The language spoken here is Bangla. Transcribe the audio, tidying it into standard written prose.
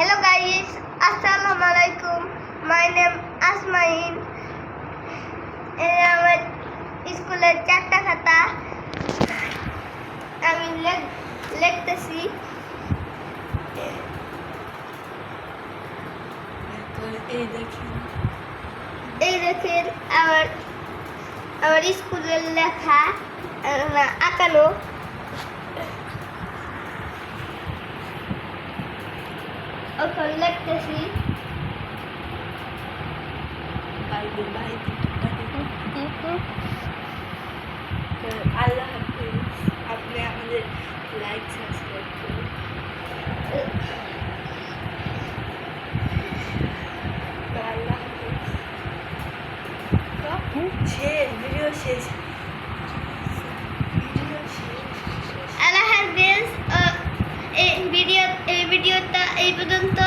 Hello guys, Assalamualaikum. My name Asmain. আমার স্কুলের চারটা খাতা আমি লিখতেছি। এই দেখেন আমার স্কুলের লেখা আঁকানো। এখন লিখতেছি। আল্লাহ হাফিজ। আপনি আমাদের লাইক সাবস্ক্রাইব করুন। আল্লাহ হাফিজ। ভিডিও শেষ। আল্লাহ হাফেজ। এই ভিডিওটা এই পর্যন্ত।